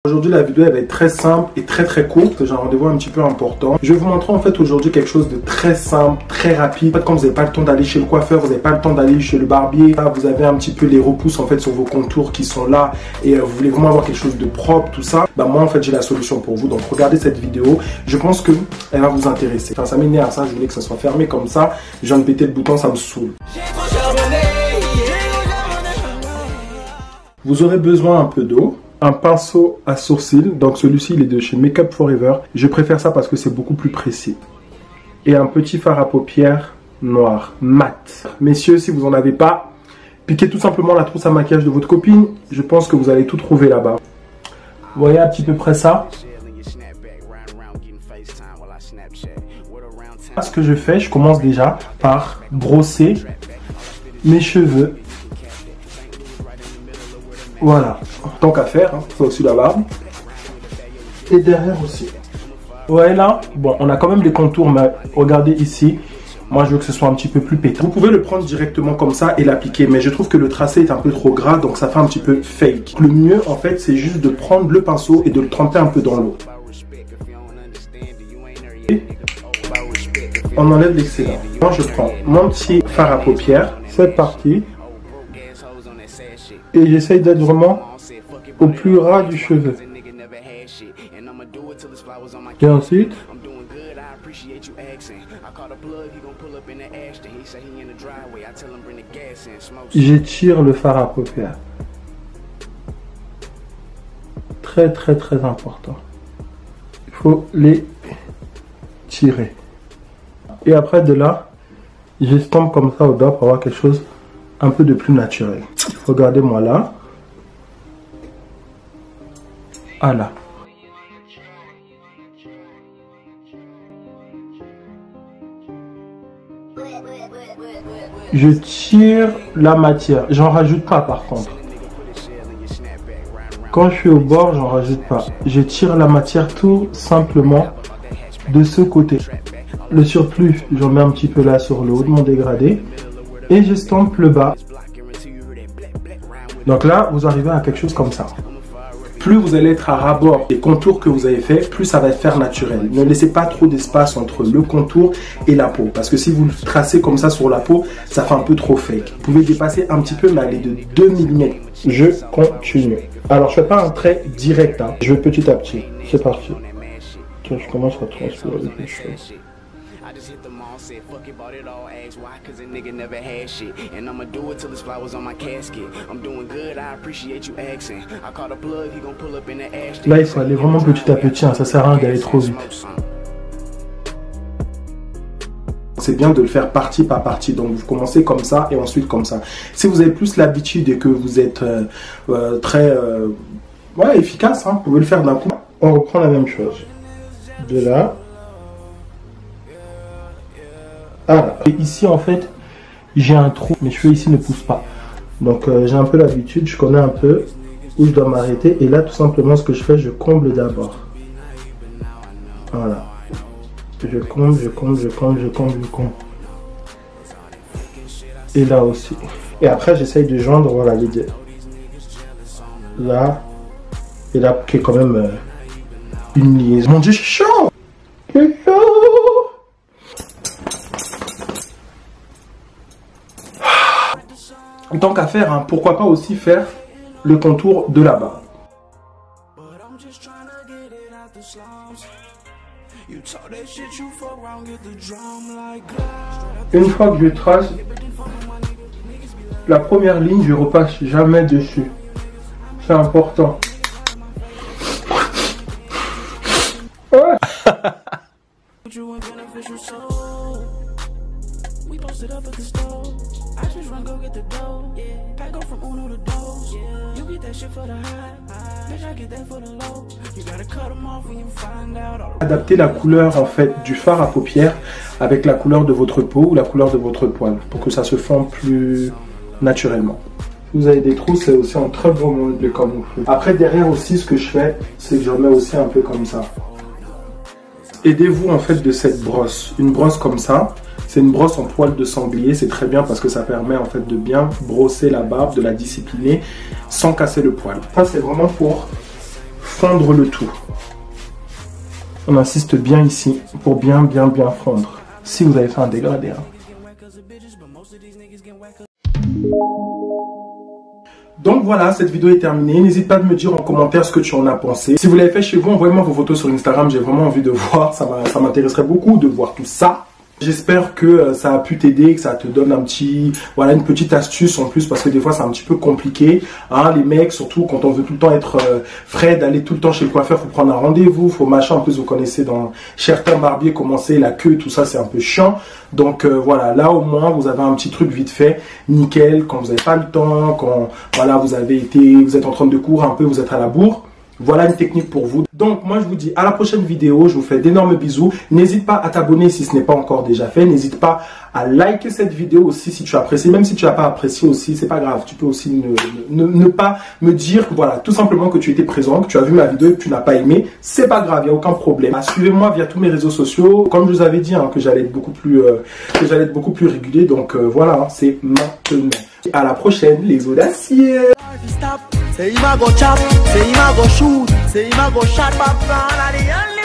Aujourd'hui la vidéo elle va être très simple et très courte, j'ai un rendez-vous un petit peu important. Je vais vous montrer en fait aujourd'hui quelque chose de très simple, très rapide. En fait quand vous n'avez pas le temps d'aller chez le coiffeur, vous n'avez pas le temps d'aller chez le barbier, vous avez un petit peu les repousses en fait sur vos contours qui sont là et vous voulez vraiment avoir quelque chose de propre, tout ça. Bah moi en fait j'ai la solution pour vous, donc regardez cette vidéo, je pense que elle va vous intéresser. Enfin ça m'énerve ça, je voulais que ça soit fermé comme ça, je viens de péter le bouton, ça me saoule. Vous aurez besoin un peu d'eau. Un pinceau à sourcils, donc celui-ci il est de chez Makeup Forever. Je préfère ça parce que c'est beaucoup plus précis. Et un petit fard à paupières noir, mat. Messieurs, si vous n'en avez pas, piquez tout simplement la trousse à maquillage de votre copine. Je pense que vous allez tout trouver là-bas. Vous voyez un petit peu près ça. Ce que je fais, je commence déjà par brosser mes cheveux. Voilà, tant qu'à faire, hein, ça aussi la barbe. Et derrière aussi. Ouais là, bon on a quand même des contours, mais regardez ici. Moi je veux que ce soit un petit peu plus pétant. Vous pouvez le prendre directement comme ça et l'appliquer, mais je trouve que le tracé est un peu trop gras, donc ça fait un petit peu fake. Le mieux en fait c'est juste de prendre le pinceau et de le tremper un peu dans l'eau. On enlève l'excédent. Moi je prends mon petit fard à paupières, cette partie. Et j'essaye d'être vraiment au plus ras du cheveu. Et ensuite, j'étire le fard à paupières. Très important. Il faut les tirer. Et après de là, j'estompe comme ça au doigt pour avoir quelque chose un peu de plus naturel. Regardez-moi là. Ah là. Je tire la matière. J'en rajoute pas par contre. Quand je suis au bord, j'en rajoute pas. Je tire la matière tout simplement de ce côté. Le surplus, j'en mets un petit peu là sur le haut de mon dégradé. Et j'estompe le bas. Donc là, vous arrivez à quelque chose comme ça. Plus vous allez être à ras-bord des contours que vous avez fait, plus ça va faire naturel. Ne laissez pas trop d'espace entre le contour et la peau. Parce que si vous le tracez comme ça sur la peau, ça fait un peu trop fake. Vous pouvez dépasser un petit peu, mais aller de 2 mm. Je continue. Alors, je ne fais pas un trait direct. Hein. Je vais petit à petit. C'est parti. Je commence à transpirer quelque chose. Là, il faut aller vraiment petit à petit, hein. Ça sert à rien d'aller trop vite. C'est bien de le faire partie par partie, donc vous commencez comme ça et ensuite comme ça. Si vous avez plus l'habitude et que vous êtes très efficace, hein, vous pouvez le faire d'un coup. On reprend la même chose. De là. Ah, et ici en fait j'ai un trou, mes cheveux ici ne poussent pas, donc j'ai un peu l'habitude, je connais un peu où je dois m'arrêter, et là tout simplement ce que je fais, je comble d'abord. Voilà, je comble, et là aussi, et après j'essaye de joindre, voilà, les deux là et là, qui est quand même une liaison. Mon Dieu, c'est chaud, c'est chaud. Tant qu'à faire, hein, pourquoi pas aussi faire le contour de la barbe. Une fois que je trace la première ligne, je repasse jamais dessus. C'est important. Ouais. Adaptez la couleur en fait du fard à paupières avec la couleur de votre peau ou la couleur de votre poil pour que ça se fonde plus naturellement. Si vous avez des trous, c'est aussi un très bon moment de camoufler. Après derrière aussi ce que je fais, c'est que je mets aussi un peu comme ça. Aidez-vous en fait de cette brosse, une brosse comme ça. C'est une brosse en poil de sanglier, c'est très bien parce que ça permet en fait de bien brosser la barbe, de la discipliner sans casser le poil. Ça c'est vraiment pour fondre le tout. On insiste bien ici pour bien fondre. Si vous avez fait un dégradé. Hein. Donc voilà, cette vidéo est terminée. N'hésite pas à me dire en commentaire ce que tu en as pensé. Si vous l'avez fait chez vous, envoyez-moi vos photos sur Instagram. J'ai vraiment envie de voir. Ça m'intéresserait beaucoup de voir tout ça. J'espère que ça a pu t'aider, que ça te donne voilà, une petite astuce en plus, parce que des fois c'est un petit peu compliqué, hein, les mecs, surtout quand on veut tout le temps être frais, d'aller tout le temps chez le coiffeur, faut prendre un rendez-vous, faut machin, en plus vous connaissez dans certains barbiers comment c'est, la queue, tout ça c'est un peu chiant, donc voilà, là au moins vous avez un petit truc vite fait, nickel, quand vous n'avez pas le temps, quand voilà, vous êtes en train de courir un peu, vous êtes à la bourre. Voilà une technique pour vous. Donc moi je vous dis à la prochaine vidéo, je vous fais d'énormes bisous. N'hésite pas à t'abonner si ce n'est pas encore déjà fait. N'hésite pas à liker cette vidéo aussi si tu apprécies. Même si tu n'as pas apprécié aussi, c'est pas grave. Tu peux aussi ne pas me dire, voilà, tout simplement que tu étais présent, que tu as vu ma vidéo et que tu n'as pas aimé. C'est pas grave, il n'y a aucun problème. Suivez-moi via tous mes réseaux sociaux. Comme je vous avais dit, hein, que j'allais être beaucoup plus régulier. Donc voilà, hein, c'est maintenant. À la prochaine les audacieux. Say him a go chop, say him a go shoot, say him a go shot back down at the only